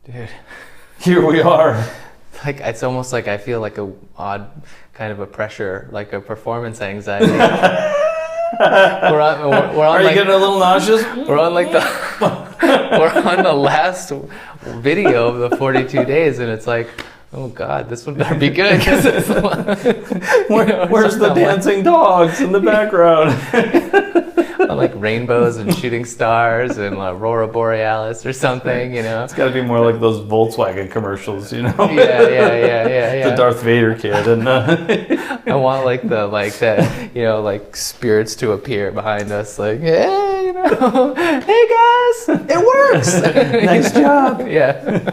Dude, Here we are. like it's almost like I feel like a odd kind of a pressure, like a performance anxiety. We're on Are you like, getting a little nauseous? we're on like we're on the last video of the 42 days, and it's like, oh God, this one better be good. 'Cause it's Where's the dancing dogs in the background? like rainbows and shooting stars and aurora borealis or something, you know. It's got to be more like those Volkswagen commercials, you know? Yeah. The Darth Vader kid, and I want like that, you know, like spirits to appear behind us, like, hey, you know, hey guys, it works. nice job. Yeah.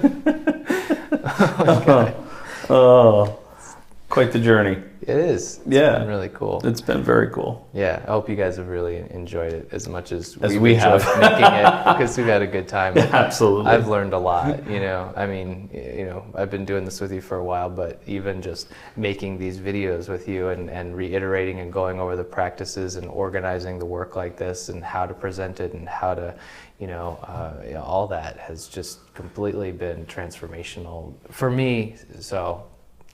Oh my God. Oh, quite the journey. It is. It's been really cool. It's been very cool. Yeah, I hope you guys have really enjoyed it as much as we have making it, because we've had a good time. Absolutely. I've learned a lot, you know. I mean, you know, I've been doing this with you for a while, but even just making these videos with you and reiterating and going over the practices and organizing the work like this and how to present it and how to, you know, all that has just completely been transformational for me. So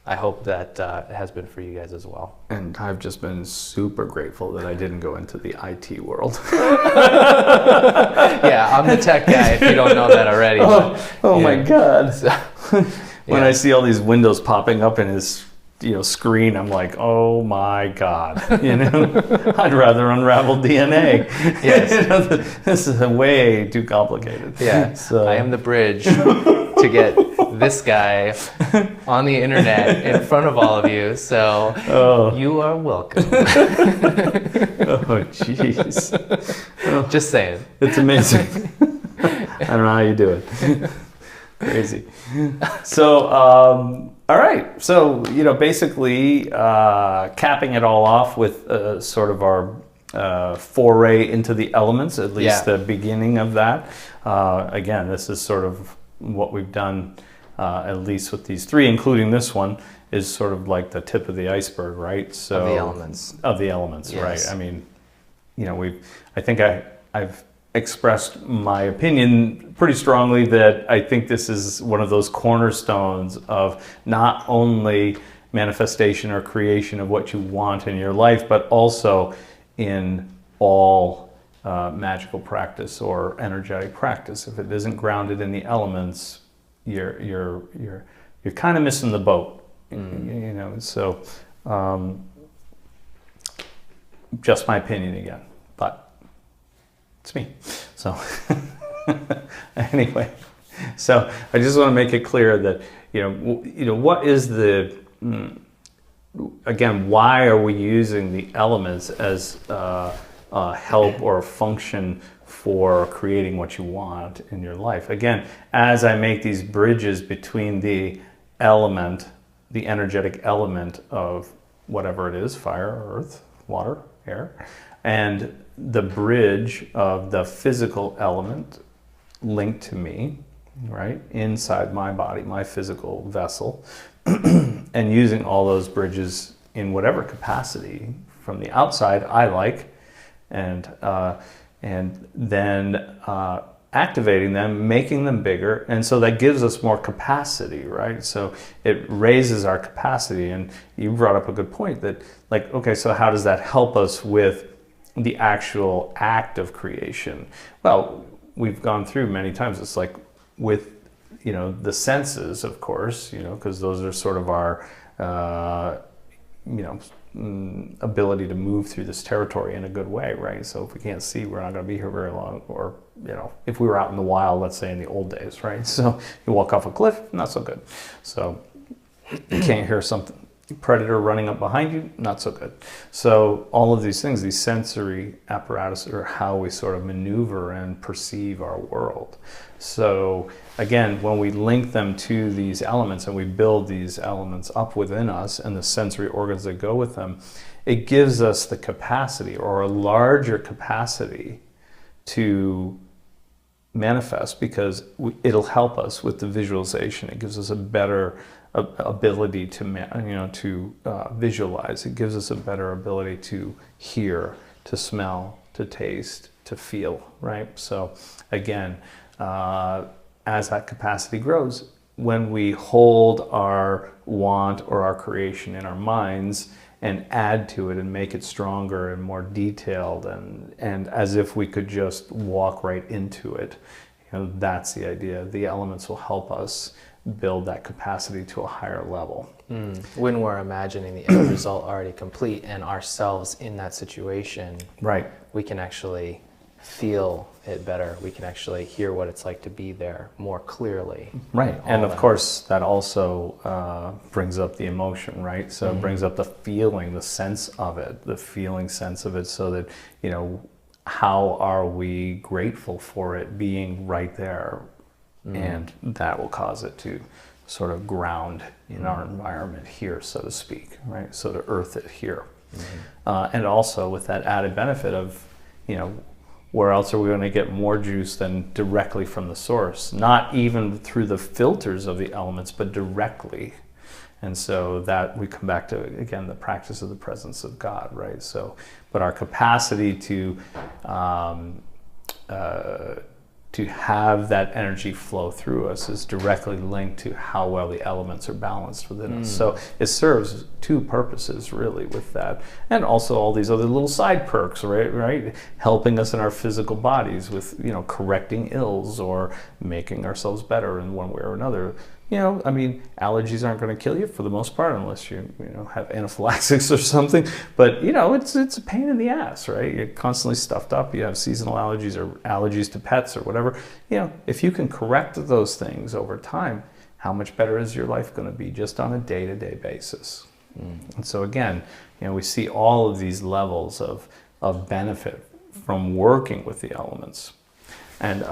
I hope that it has been for you guys as well. And I've just been super grateful that I didn't go into the IT world. Yeah, I'm the tech guy, if you don't know that already. Oh my God. So, When I see all these windows popping up in his screen, I'm like, oh my God, you know, I'd rather unravel DNA. Yes. You know, this is way too complicated. Yeah, so I am the bridge to get this guy on the internet in front of all of you, so you are welcome. Oh, jeez. Just saying. It's amazing. I don't know how you do it. Crazy. So, all right. So, you know, basically capping it all off with sort of our foray into the elements, at least the beginning of that. Again, this is sort of what we've done, at least with these three, including this one, is sort of like the tip of the iceberg, right? So Of the elements. Of the elements, Yes. right. I mean, you know, I think I've expressed my opinion pretty strongly that I think this is one of those cornerstones of not only manifestation or creation of what you want in your life, but also in all magical practice or energetic practice. If it isn't grounded in the elements, you're kind of missing the boat. You know, so just my opinion again, but it's me. So anyway, so I just want to make it clear that you know what is the again, why are we using the elements as help or function for creating what you want in your life? Again, as I make these bridges between the element, the energetic element of whatever it is, fire, earth, water, air, and the bridge of the physical element linked to me, right, inside my body, my physical vessel, and using all those bridges in whatever capacity from the outside I like, and then activating them, making them bigger, and so that gives us more capacity, right? So it raises our capacity, and you brought up a good point that, like, okay, so how does that help us with the actual act of creation? Well, we've gone through many times. It's like with, you know, the senses, of course, you know, because those are sort of our, you know, ability to move through this territory in a good way, right? So if we can't see, we're not going to be here very long. Or, you know, if we were out in the wild, let's say in the old days, right? So you walk off a cliff, not so good. So you can't hear something, predator running up behind you, not so good. So all of these things, these sensory apparatus, are how we sort of maneuver and perceive our world. So again, when we link them to these elements and we build these elements up within us and the sensory organs that go with them, it gives us the capacity, or a larger capacity, to manifest, because it'll help us with the visualization. It gives us a better ability to visualize. It gives us a better ability to hear, to smell, to taste, to feel, right? So again, as that capacity grows, when we hold our want or our creation in our minds and add to it and make it stronger and more detailed, and as if we could just walk right into it, that's the idea. The elements will help us build that capacity to a higher level. When we're imagining the end result already complete and ourselves in that situation, Right. we can actually feel it better. We can actually hear what it's like to be there more clearly. Right. And of course, that also brings up the emotion, right? So it brings up the feeling, the sense of it, the feeling sense of it, so that, how are we grateful for it being right there? And that will cause it to sort of ground in our environment here, so to speak, right? So to earth it here. And also with that added benefit of, where else are we going to get more juice than directly from the source? Not even through the filters of the elements, but directly. And so that we come back to, again, the practice of the presence of God, right? So, but our capacity to have that energy flow through us is directly linked to how well the elements are balanced within us. So it serves two purposes really with that. And also all these other little side perks, right? Helping us in our physical bodies with, correcting ills or making ourselves better in one way or another. Allergies aren't going to kill you for the most part unless you have anaphylaxis or something. But, it's a pain in the ass, right? You're constantly stuffed up. You have seasonal allergies or allergies to pets or whatever. If you can correct those things over time, how much better is your life going to be just on a day-to-day basis? And so again, we see all of these levels of benefit from working with the elements. And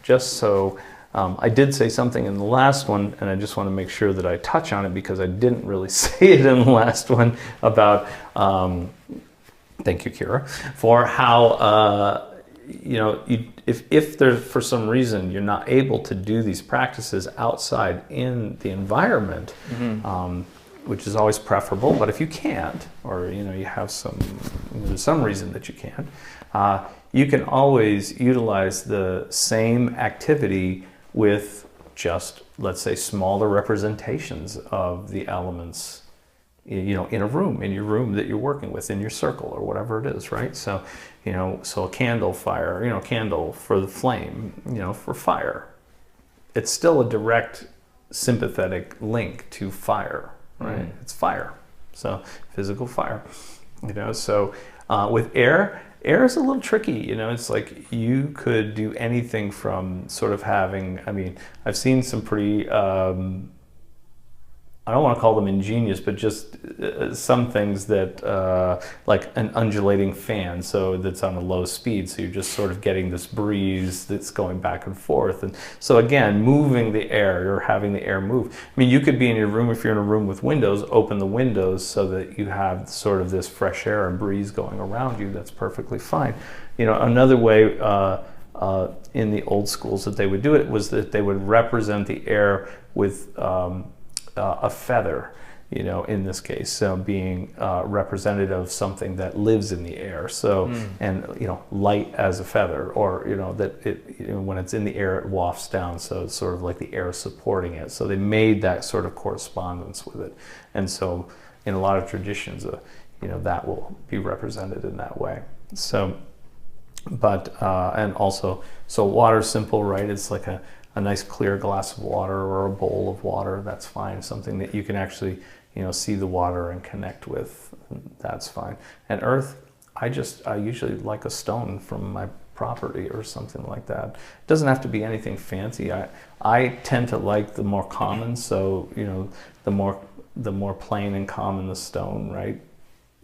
just so... I did say something in the last one, and I just want to make sure that I touch on it because I didn't really say it in the last one about, thank you, Kira, for how, if there's, for some reason, you're not able to do these practices outside in the environment, which is always preferable, but if you can't, or, you have there's some reason that you can't, you can always utilize the same activity with just, let's say, smaller representations of the elements, in a room, in your room that you're working with, in your circle or whatever it is, right? So, so a candle fire, candle for the flame, for fire. It's still a direct sympathetic link to fire, right? It's fire. So physical fire, so with air is a little tricky, it's like you could do anything from sort of having, I've seen some pretty, I don't want to call them ingenious, but just some things that, like an undulating fan, so that's on a low speed, so you're just sort of getting this breeze that's going back and forth. And so again, moving the air, or having the air move. You could be in your room, if you're in a room with windows, open the windows so that you have sort of this fresh air and breeze going around you. That's perfectly fine. Another way in the old schools that they would do it was that they would represent the air with a feather, in this case, so being representative of something that lives in the air. So, and light as a feather, or that it, when it's in the air, it wafts down. So it's sort of like the air supporting it. So they made that sort of correspondence with it. And so, in a lot of traditions, that will be represented in that way. So, but and also, so water's simple, right? It's like a nice clear glass of water or a bowl of water, that's fine. Something that you can actually, see the water and connect with, that's fine. And earth, I usually like a stone from my property or something like that. It doesn't have to be anything fancy. I tend to like the more common, so, the more plain and common the stone, right,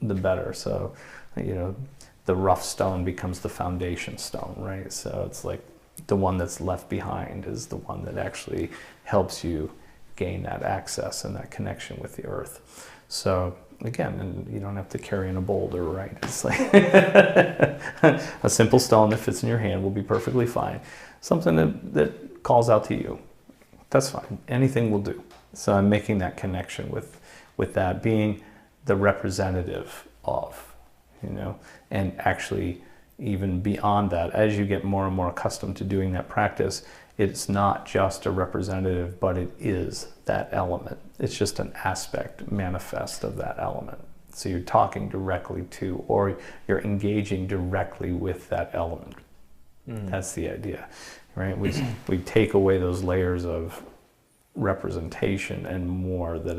the better. So, the rough stone becomes the foundation stone, right? So it's like, the one that's left behind is the one that actually helps you gain that access and that connection with the earth. So again, and you don't have to carry in a boulder, right? It's like a simple stone that fits in your hand will be perfectly fine. Something that calls out to you, that's fine. Anything will do. So I'm making that connection with that being the representative of, and actually even beyond that, as you get more and more accustomed to doing that practice, it's not just a representative, but it is that element. It's just an aspect manifest of that element. So you're talking directly to, or you're engaging directly with that element. That's the idea, right? We take away those layers of representation and more that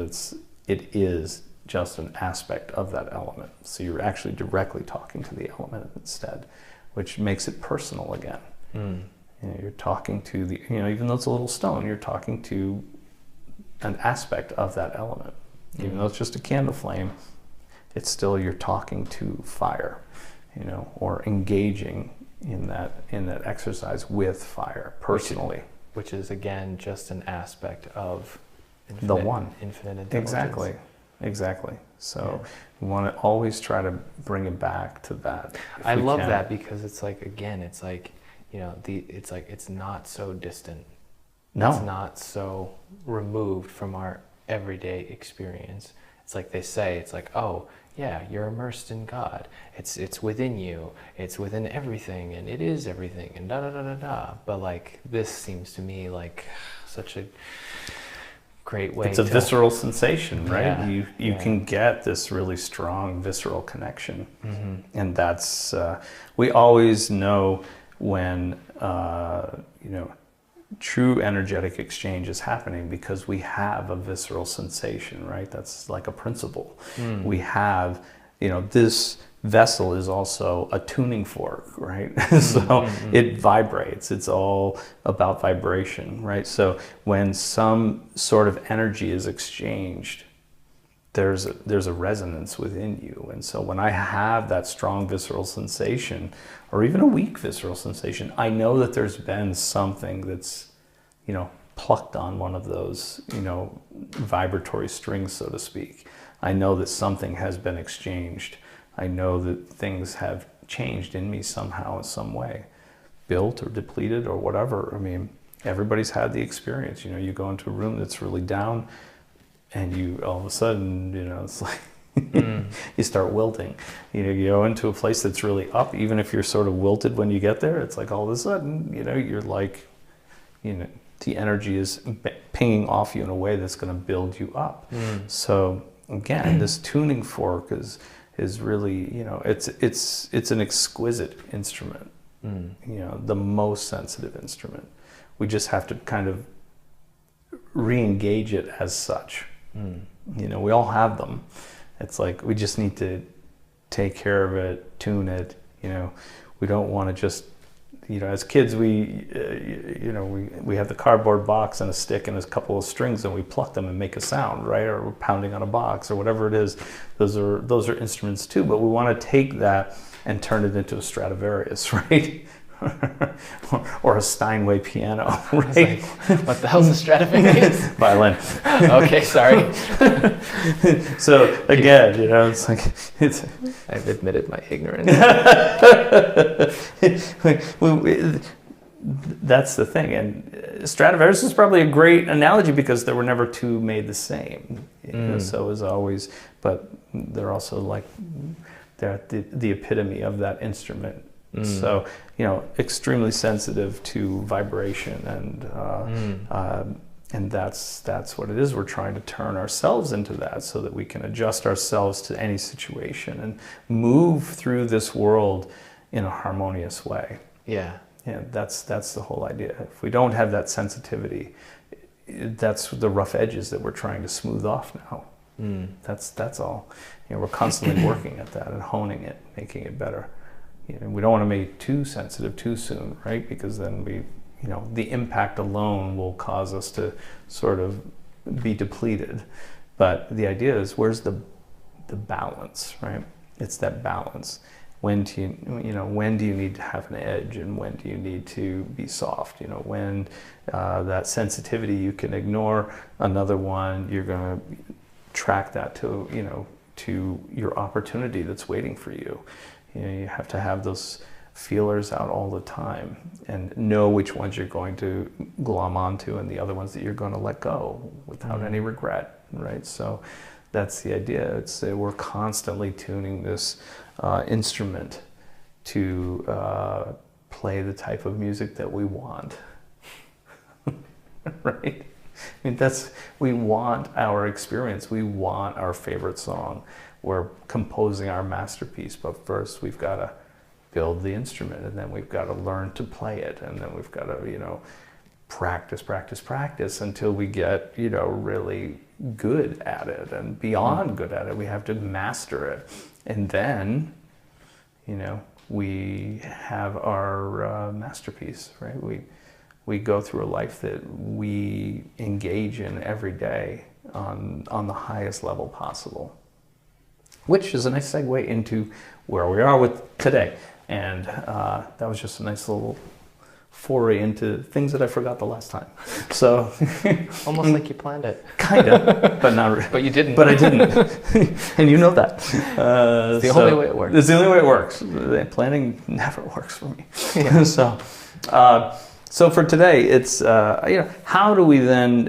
it is just an aspect of that element. So you're actually directly talking to the element instead, which makes it personal again. You know, you're talking to the, you know, even though it's a little stone, you're talking to an aspect of that element. Even though it's just a candle flame, it's still, you're talking to fire, you know, or engaging in that exercise with fire personally. Which is again just an aspect of The one. Infinite intelligence. Exactly. So we want to always try to bring it back to that. I love that, because it's like, again, it's like, you know, it's like, it's not so distant. No. It's not so removed from our everyday experience. It's like they say, it's like, oh, yeah, you're immersed in God. It's within you. It's within everything, and it is everything, and da da da da da. But like, this seems to me like such a great way. It's a visceral sensation, right? Yeah. You can get this really strong visceral connection, and that's we always know when you know, true energetic exchange is happening, because we have a visceral sensation, right? That's like a principle. We have, you know, this vessel is also a tuning fork, right? So it vibrates. It's all about vibration, right? So when some sort of energy is exchanged, there's a resonance within you. And so when I have that strong visceral sensation, or even a weak visceral sensation, I know that there's been something that's, you know, plucked on one of those, you know, vibratory strings, so to speak. I know that something has been exchanged. I know that things have changed in me somehow, in some way, built or depleted or whatever. I mean, everybody's had the experience. You know, you go into a room that's really down, and you all of a sudden, you know, it's like you start wilting. You know, you go into a place that's really up, even if you're sort of wilted when you get there, it's like all of a sudden, you know, you're like, you know, the energy is pinging off you in a way that's going to build you up. So again, this tuning fork is really, you know, it's an exquisite instrument. You know, the most sensitive instrument. We just have to kind of re-engage it as such. You know, we all have them. It's like we just need to take care of it, tune it. You know, we don't want to just, you know, as kids you know, we have the cardboard box and a stick and a couple of strings, and we pluck them and make a sound, right? Or we're pounding on a box or whatever it is. Those are instruments too. But we want to take that and turn it into a Stradivarius, right? or a Steinway piano, right? Like, what the hell's a Stradivarius? Violin. Okay, sorry. So again, you know, it's like I've admitted my ignorance. That's the thing, and Stradivarius is probably a great analogy because there were never two made the same. You know, so as always, but they're also like they're the epitome of that instrument. So, you know, extremely sensitive to vibration, and that's what it is. We're trying to turn ourselves into that so that we can adjust ourselves to any situation and move through this world in a harmonious way. Yeah. Yeah, that's the whole idea. If we don't have that sensitivity, that's the rough edges that we're trying to smooth off now. That's all. You know, we're constantly working at that and honing it, making it better. You know, we don't want to make it too sensitive too soon, right? Because then you know, the impact alone will cause us to sort of be depleted. But the idea is, where's the balance, right? It's that balance. When do you need to have an edge, and when do you need to be soft? You know, when that sensitivity you can ignore, another one you're going to track that to, you know, to your opportunity that's waiting for you. You know, you have to have those feelers out all the time and know which ones you're going to glom onto and the other ones that you're going to let go without any regret, right? So that's the idea. It's we're constantly tuning this instrument to play the type of music that we want. right? I mean, we want our experience. We want our favorite song. We're composing our masterpiece, but first we've got to build the instrument, and then we've got to learn to play it, and then we've got to, practice until we get, really good at it, and beyond good at it. We have to master it. And then, we have our masterpiece, right? We go through a life that we engage in every day on the highest level possible, which is a nice segue into where we are with today. And that was just a nice little foray into things that I forgot the last time. So almost like you planned it. Kind of, but not really. But you didn't. But I didn't. And you know that. It's the only way it works. It's the only way it works. Planning never works for me. Yeah. So for today, it's, how do we then,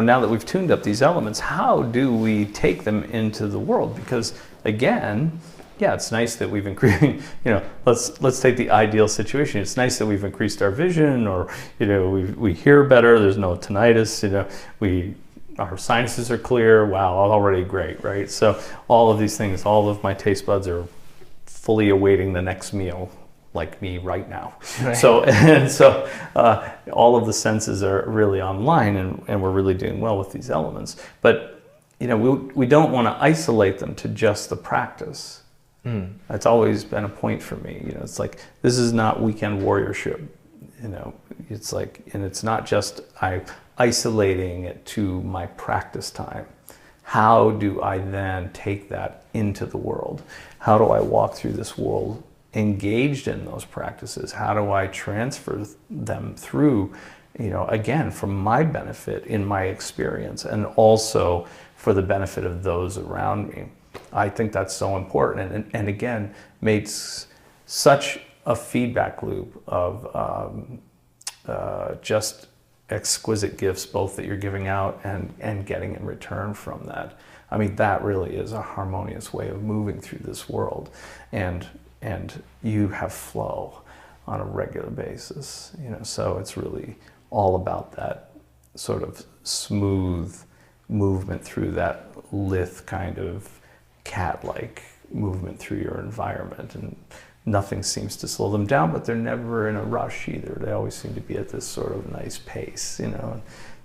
now that we've tuned up these elements, how do we take them into the world? Because again, yeah, it's nice that we've increased, let's take the ideal situation. It's nice that we've increased our vision, or, we hear better, there's no tinnitus, our sinuses are clear. Wow, already great, right? So all of these things, all of my taste buds are fully awaiting the next meal, like me right now. Right. So all of the senses are really online, and we're really doing well with these elements. But, we don't want to isolate them to just the practice. That's always been a point for me. It's like, this is not weekend warriorship. It's like, and it's not just isolating it to my practice time. How do I then take that into the world? How do I walk through this world engaged in those practices? How do I transfer them through, again, for my benefit in my experience, and also for the benefit of those around me? I think that's so important, and again, makes such a feedback loop of just exquisite gifts, both that you're giving out and getting in return from that. I mean, that really is a harmonious way of moving through this world, and you have flow on a regular basis, so it's really all about that sort of smooth movement through that lithe kind of cat-like movement through your environment, and nothing seems to slow them down, but they're never in a rush either. They always seem to be at this sort of nice pace,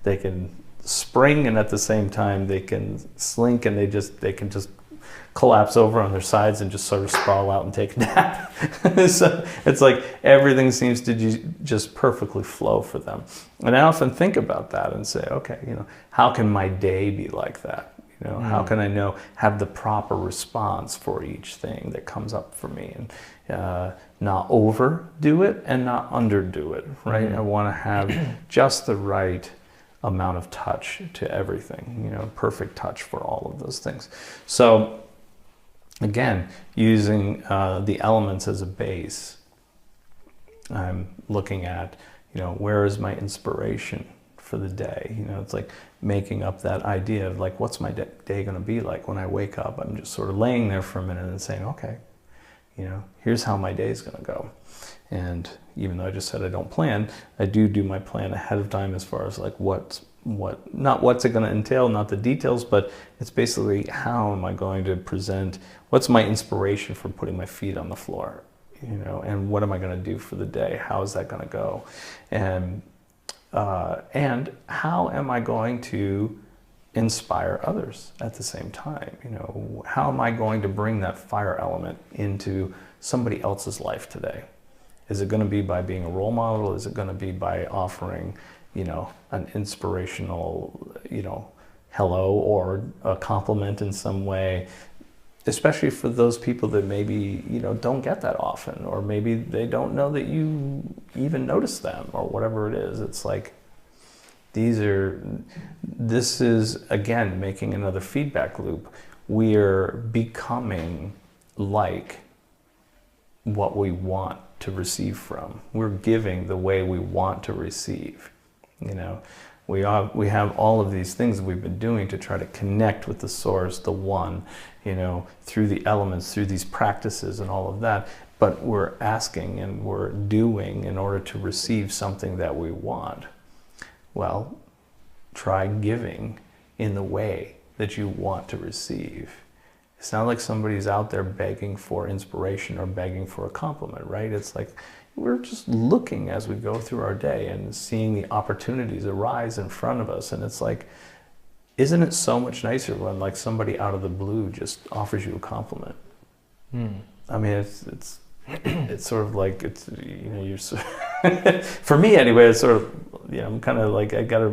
They can spring, and at the same time they can slink, and they can just collapse over on their sides and just sort of sprawl out and take a nap. So it's like everything seems to just perfectly flow for them. And I often think about that and say, okay, how can my day be like that? How can I have the proper response for each thing that comes up for me, and not overdo it and not underdo it, right? I want to have just the right amount of touch to everything, perfect touch for all of those things. So again, using the elements as a base, I'm looking at, where is my inspiration for the day? It's like making up that idea of like, what's my day going to be like when I wake up? I'm just sort of laying there for a minute and saying, okay, here's how my day is going to go. And even though I just said I don't plan, I do my plan ahead of time, as far as like not what's it going to entail, not the details, but it's basically, how am I going to present, what's my inspiration for putting my feet on the floor, and what am I going to do for the day? How is that going to go? And how am I going to inspire others at the same time? How am I going to bring that fire element into somebody else's life today? Is it going to be by being a role model? Is it going to be by offering, an inspirational, hello, or a compliment in some way? Especially for those people that maybe, don't get that often, or maybe they don't know that you even notice them, or whatever it is. It's like, this is, again, making another feedback loop. We're becoming like what we want to receive from. We're giving the way we want to receive. We have all of these things that we've been doing to try to connect with the source, the one, through the elements, through these practices and all of that. But we're asking and we're doing in order to receive something that we want. Well, try giving in the way that you want to receive. It's not like somebody's out there begging for inspiration or begging for a compliment, right? It's like we're just looking as we go through our day and seeing the opportunities arise in front of us. And it's like, isn't it so much nicer when like somebody out of the blue just offers you a compliment? I mean, it's sort of like, it's, you know, you're for me anyway, it's sort of, you know, I'm kind of like, I gotta,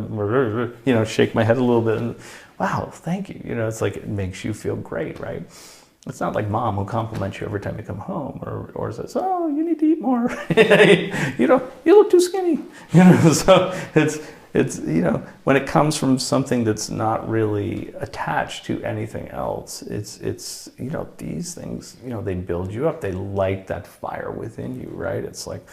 you know, shake my head a little bit and, wow, thank you. You know, it's like, it makes you feel great, right? It's not like mom who compliments you every time you come home, or says, oh, you need to eat more. You know, you look too skinny. You know, so it's, you know, when it comes from something that's not really attached to anything else, it's, you know, these things, you know, they build you up. They light that fire within you, right? It's like,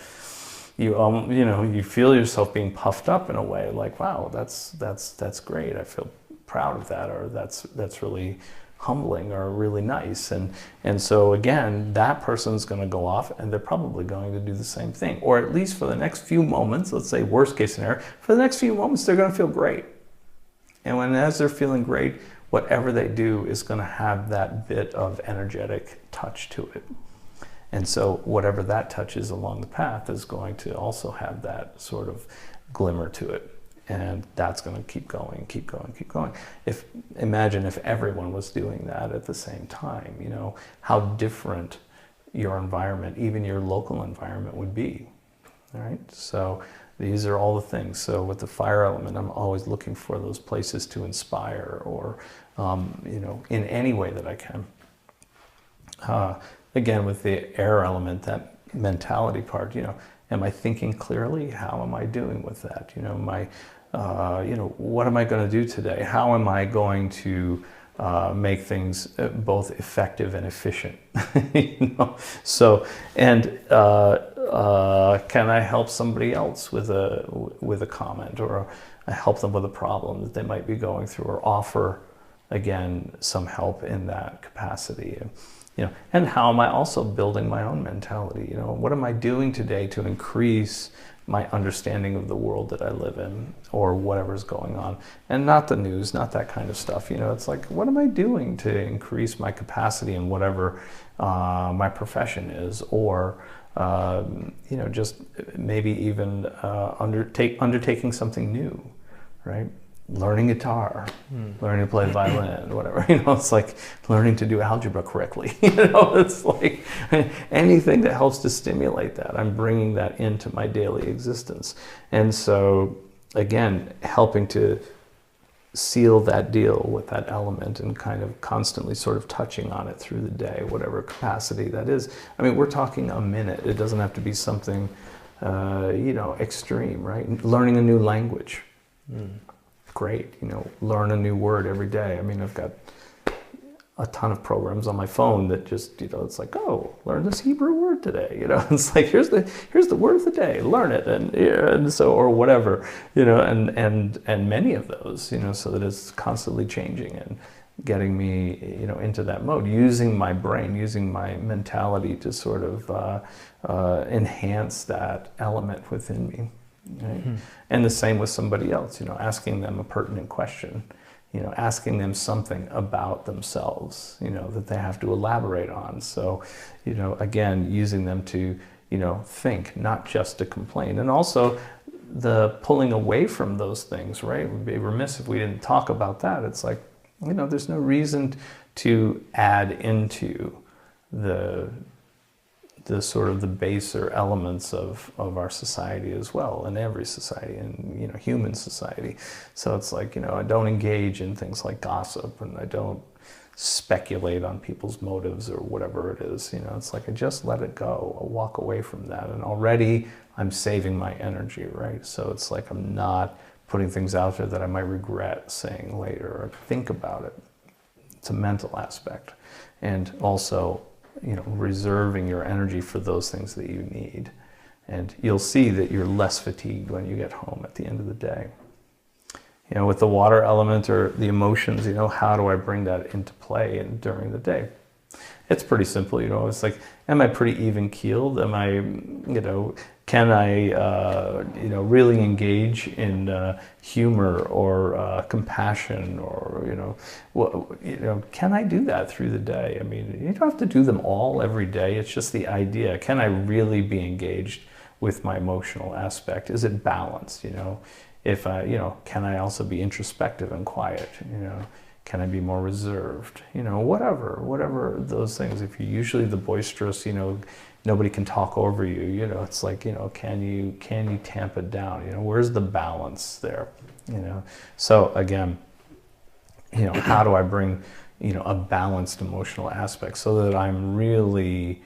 you know, you feel yourself being puffed up in a way, like, wow, that's great. I feel proud of that, or that's really humbling or really nice. And so again, that person's going to go off and they're probably going to do the same thing, or at least for the next few moments, let's say worst case scenario, for the next few moments, they're going to feel great. And as they're feeling great, whatever they do is going to have that bit of energetic touch to it. And so whatever that touch is along the path is going to also have that sort of glimmer to it. And that's going to keep going, keep going, keep going. Imagine if everyone was doing that at the same time, you know, how different your environment, even your local environment, would be. All right. So these are all the things. So with the fire element, I'm always looking for those places to inspire, or, you know, in any way that I can. Again, with the air element, that mentality part, you know, am I thinking clearly? How am I doing with that? You know, you know, what am I going to do today? How am I going to make things both effective and efficient? You know, so, and can I help somebody else with a comment, or help them with a problem that they might be going through, or offer again some help in that capacity? You know, and how am I also building my own mentality? You know, what am I doing today to increase my understanding of the world that I live in, or whatever's going on? And not the news, not that kind of stuff. You know, it's like, what am I doing to increase my capacity in whatever my profession is, or you know, just maybe even undertaking something new, right? Learning guitar, learning to play violin, whatever, you know, it's like learning to do algebra correctly, you know, it's like anything that helps to stimulate that, I'm bringing that into my daily existence. And so, again, helping to seal that deal with that element and kind of constantly sort of touching on it through the day, whatever capacity that is. I mean, we're talking a minute. It doesn't have to be something, you know, extreme, right? Learning a new language. Great, you know, learn a new word every day. I mean, I've got a ton of programs on my phone that just, you know, it's like, oh, learn this Hebrew word today. You know, it's like, here's the word of the day, learn it, and so, or whatever, you know, and many of those, you know, so that it's constantly changing and getting me, you know, into that mode, using my brain, using my mentality to sort of enhance that element within me. Right? And the same with somebody else, you know, asking them a pertinent question, you know, asking them something about themselves, you know, that they have to elaborate on. So, you know, again, using them to, you know, think, not just to complain. And also the pulling away from those things, right? We'd be remiss if we didn't talk about that. It's like, you know, there's no reason to add into the sort of the baser elements of our society as well, in every society, and, you know, human society. So it's like, you know, I don't engage in things like gossip, and I don't speculate on people's motives or whatever it is. You know, it's like I just let it go. I'll walk away from that, and already I'm saving my energy, right? So it's like I'm not putting things out there that I might regret saying later or think about it. It's a mental aspect. And also, you know, reserving your energy for those things that you need. And you'll see that you're less fatigued when you get home at the end of the day. You know, with the water element or the emotions, you know, how do I bring that into play and during the day? it's pretty simple, you know. It's like, am I pretty even keeled? Am I, you know, can I, you know, really engage in humor or compassion, or, you know, can I do that through the day? I mean, you don't have to do them all every day. It's just the idea. Can I really be engaged with my emotional aspect? Is it balanced? You know, if I, you know, can I also be introspective and quiet? You know, can I be more reserved? You know, whatever those things. If you're usually the boisterous, you know, nobody can talk over you. You know, it's like, you know, can you tamp it down? You know, where's the balance there? You know, so again, you know, how do I bring, you know, a balanced emotional aspect so that I'm really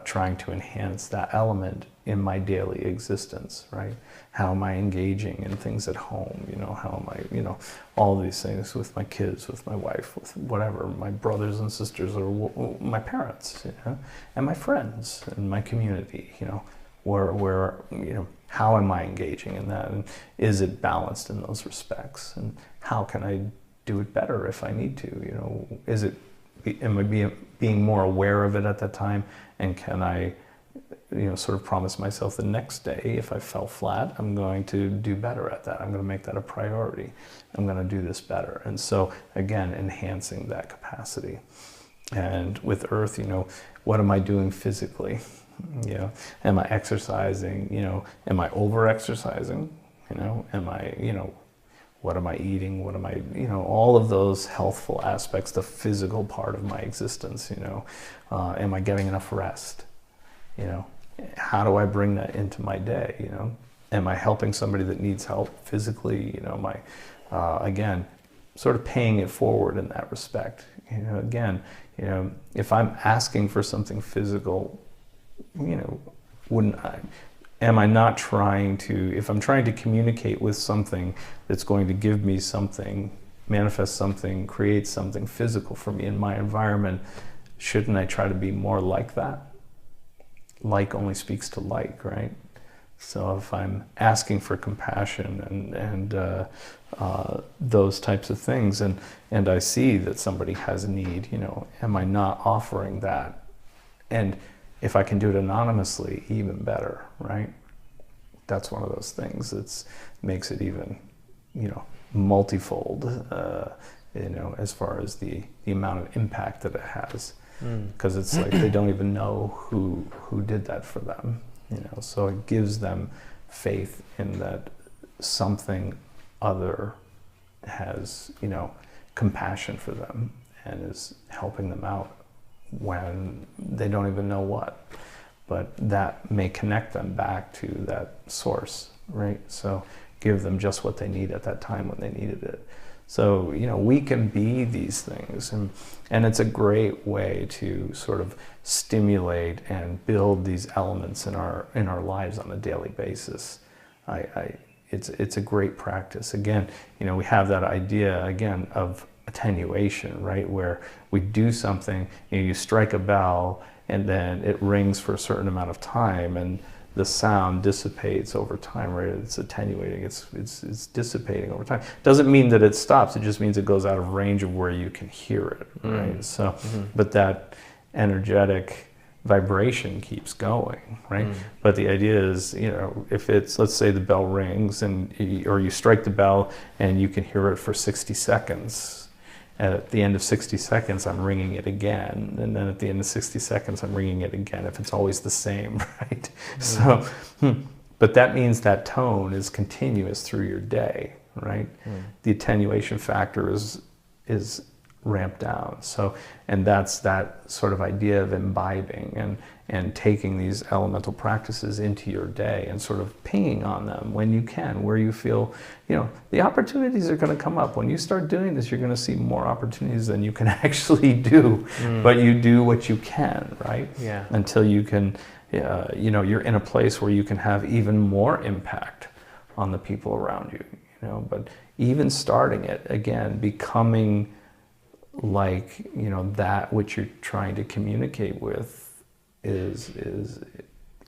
trying to enhance that element in my daily existence, right? How am I engaging in things at home? You know, how am I, you know, all these things with my kids, with my wife, with whatever, my brothers and sisters, or my parents, you know, and my friends and my community, you know, where, you know, how am I engaging in that? And is it balanced in those respects? And how can I do it better if I need to? You know, is it, am I being more aware of it at that time? And can I, you know, sort of promise myself the next day, if I fell flat, I'm going to do better at that. I'm going to make that a priority. I'm going to do this better. And so, again, enhancing that capacity. And with Earth, you know, what am I doing physically? You know, am I exercising? You know, am I over-exercising? You know, am I, you know, what am I eating? What am I, you know, all of those healthful aspects, the physical part of my existence, you know, am I getting enough rest? You know, how do I bring that into my day? You know, am I helping somebody that needs help physically? You know, am I, again, sort of paying it forward in that respect? You know, again, you know, if I'm asking for something physical, you know, am I not trying to, if I'm trying to communicate with something that's going to give me something, manifest something, create something physical for me in my environment, shouldn't I try to be more like that? Like only speaks to like, right? So if I'm asking for compassion and those types of things, and I see that somebody has a need, you know, am I not offering that? And if I can do it anonymously, even better, right? That's one of those things that makes it even, you know, multifold, you know, as far as the amount of impact that it has. Because it's like they don't even know who did that for them, you know. So it gives them faith in that something other has, you know, compassion for them and is helping them out when they don't even know what. But that may connect them back to that source, right? So give them just what they need at that time when they needed it. So, you know, we can be these things, and it's a great way to sort of stimulate and build these elements in our lives on a daily basis. It's a great practice. Again, you know, we have that idea again of attenuation, right? Where we do something, you know, you strike a bell, and then it rings for a certain amount of time, and the sound dissipates over time, right? It's attenuating, it's dissipating over time. Doesn't mean that it stops, it just means it goes out of range of where you can hear it, right? So, but that energetic vibration keeps going, right? But the idea is, you know, if it's, let's say the bell rings, or you strike the bell and you can hear it for 60 seconds, at the end of 60 seconds, I'm ringing it again. And then at the end of 60 seconds, I'm ringing it again, if it's always the same, right? So, but that means that tone is continuous through your day, right? The attenuation factor is ramped down. So, and that's that sort of idea of imbibing and taking these elemental practices into your day and sort of pinging on them when you can, where you feel, you know, the opportunities are going to come up. When you start doing this, you're going to see more opportunities than you can actually do, but you do what you can, right? Yeah. Until you can, you know, you're in a place where you can have even more impact on the people around you, you know. But even starting it, again, becoming like, you know, that which you're trying to communicate with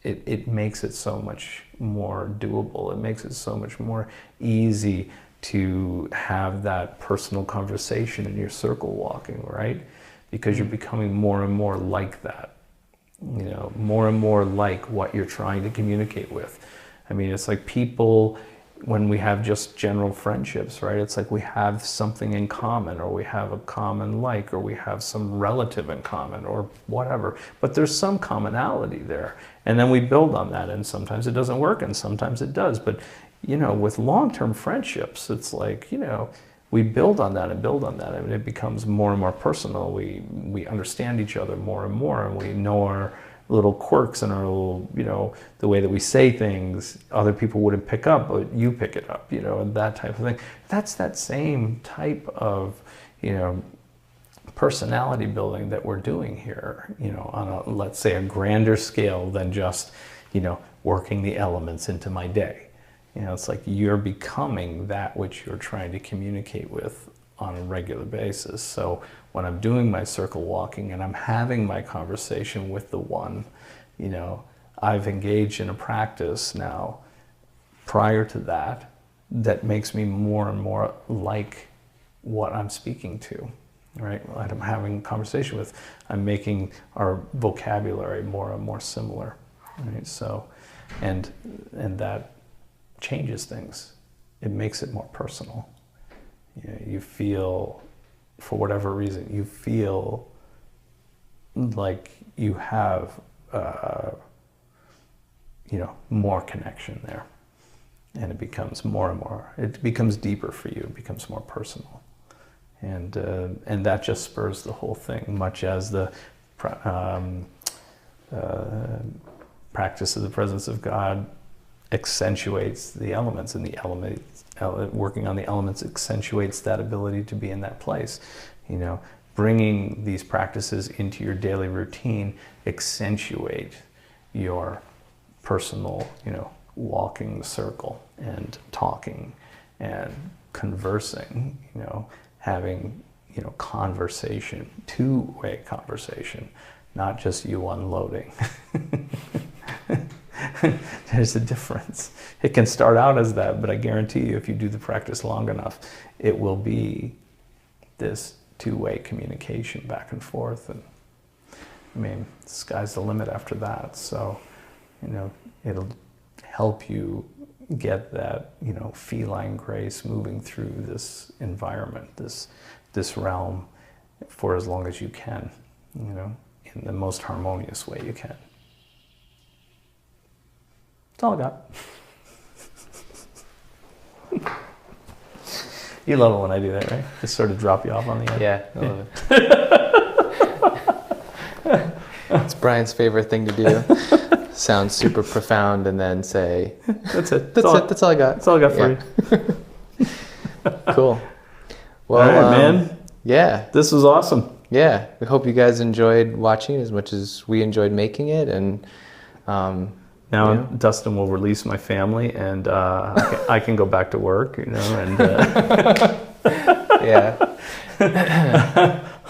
it makes it so much more doable. It makes it so much more easy to have that personal conversation in your circle walking, right? because you're becoming more and more like that. You know, more and more like what you're trying to communicate with. I mean, it's like people, when we have just general friendships, right? It's like we have something in common, or we have a common like, or we have some relative in common, or whatever. But there's some commonality there. And then we build on that, and sometimes it doesn't work, and sometimes it does. But, you know, with long-term friendships, it's like, you know, we build on that and build on that, and it becomes more and more personal. We understand each other more and more, and we know our little quirks and our little, you know, the way that we say things other people wouldn't pick up, but you pick it up, you know, and that type of thing. That's that same type of, you know, personality building that we're doing here, you know, on a, let's say, a grander scale than just, you know, working the elements into my day. You know, it's like you're becoming that which you're trying to communicate with on a regular basis. So when I'm doing my circle walking and I'm having my conversation with the one, you know, I've engaged in a practice now prior to that that makes me more and more like what I'm speaking to, right? What I'm having a conversation with, I'm making our vocabulary more and more similar, right? So, and that changes things. It makes it more personal. You know, you feel, for whatever reason, you feel like you have, you know, more connection there. And it becomes more and more, it becomes deeper for you, it becomes more personal. And that just spurs the whole thing, much as the practice of the presence of God accentuates the elements, and the elements, working on the elements accentuates that ability to be in that place. You know, bringing these practices into your daily routine accentuate your personal, you know, walking the circle and talking and conversing, you know, having, you know, conversation, two-way conversation, not just you unloading. There's a difference. It can start out as that, but I guarantee you if you do the practice long enough, it will be this two-way communication back and forth. And I mean, the sky's the limit after that. So, you know, it'll help you get that, you know, feline grace moving through this environment, this realm for as long as you can, you know, in the most harmonious way you can. That's all I got. You love it when I do that, right? Just sort of drop you off on the end. Yeah, I love it. It's Brian's favorite thing to do. Sound super profound and then say, That's it. That's it. That's all I got. That's all I got for you. Cool. Well, all right, man. Yeah. This was awesome. Yeah. We hope you guys enjoyed watching as much as we enjoyed making it. And now Dustin will release my family, and I can go back to work, you know, and yeah.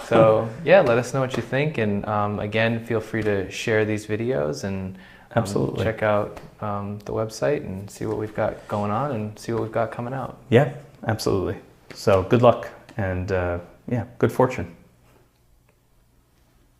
So yeah, let us know what you think, and again, feel free to share these videos and absolutely check out the website and see what we've got going on and see what we've got coming out. Yeah, absolutely. So good luck and yeah, good fortune.